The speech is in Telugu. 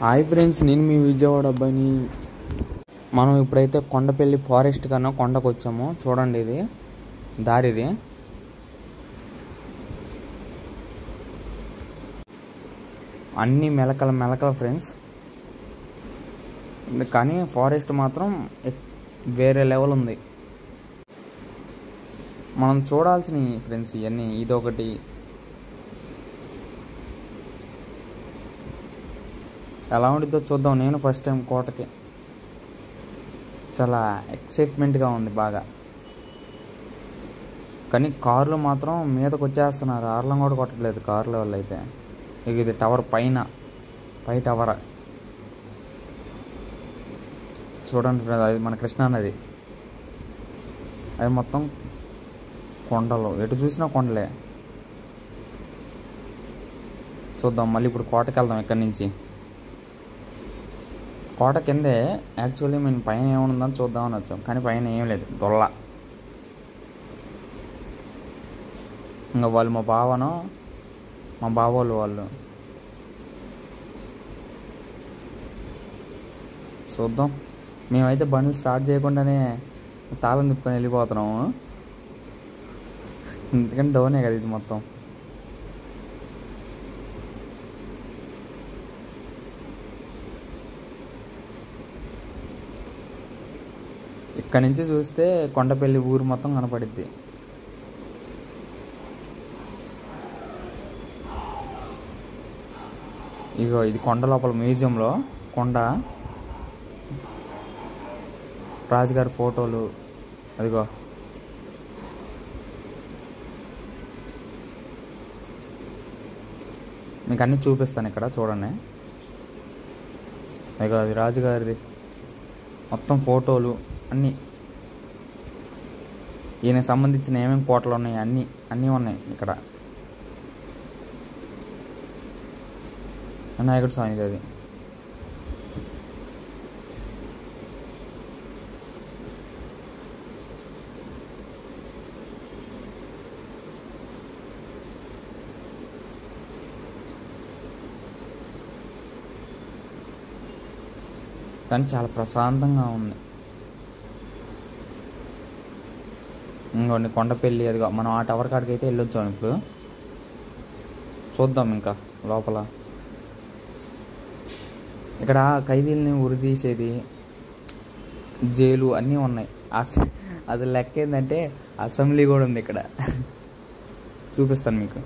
హాయ్ ఫ్రెండ్స్, నేను మీ విజయవాడ అబ్బాయిని. మనం ఇప్పుడైతే కొండపల్లి ఫారెస్ట్ కన్నా కొండకు వచ్చాము. చూడండి, ఇది దారిది. అన్నీ మెలకల ఫ్రెండ్స్. కానీ ఫారెస్ట్ మాత్రం వేరే లెవెల్ ఉంది. మనం చూడాల్సినవి ఫ్రెండ్స్ ఇవన్నీ. ఇదొకటి, ఎలా ఉంటుందో చూద్దాం. నేను ఫస్ట్ టైం కోటకి, చాలా ఎక్సైట్మెంట్గా ఉంది బాగా. కానీ కార్లు మాత్రం మీదకి వచ్చేస్తున్నారు. ఆర్లం కూడా కొట్టట్లేదు కార్ల వాళ్ళు అయితే. ఇక ఇది టవర్ పై టవర్ చూడండి ఫ్రెండ్స్. అది మన కృష్ణా నది. అది మొత్తం కొండలు, ఎటు చూసినా కొండలే. చూద్దాం మళ్ళీ. ఇప్పుడు కోటకి వెళ్దాం ఇక్కడి నుంచి. కోట కిందే యాక్చువల్లీ మేము పైన ఏముందని చూద్దామని వచ్చాం, కానీ పైన ఏం లేదు, డొల్ల. ఇంకా వాళ్ళు మా బావోళ్ళు వాళ్ళు. చూద్దాం. మేమైతే బండ్లు స్టార్ట్ చేయకుండానే తాళం తిప్పుకొని వెళ్ళిపోతున్నాము. ఎందుకంటే డౌనే కదా ఇది మొత్తం. ఇక్కడ నుంచి చూస్తే కొండపల్లి ఊరు మొత్తం కనపడిద్ది. ఇగో ఇది కొండ లోపల మ్యూజియంలో కొండ, రాజుగారి ఫోటోలు. అదిగో మీకు అన్నీ చూపిస్తాను ఇక్కడ, చూడండి. అదిగో అది రాజుగారిది మొత్తం ఫోటోలు అన్నీ. ఈయనకు సంబంధించిన ఏమేమి కోటలు ఉన్నాయి అన్నీ ఉన్నాయి ఇక్కడ. వినాయకుడు స్వామిది అది. కానీ చాలా ప్రశాంతంగా ఉంది. ఇంకోండి కొండపల్లి. అదిగో మనం ఆ టవర్ కాడికి అయితే వెళ్ళొచ్చాం. ఇప్పుడు చూద్దాం ఇంకా లోపల. ఇక్కడ ఖైదీలని ఉరిదీసేది, జైలు అన్నీ ఉన్నాయి. అసలు లెక్క ఏంటంటే అసెంబ్లీ కూడా ఉంది ఇక్కడ. చూపిస్తాను మీకు.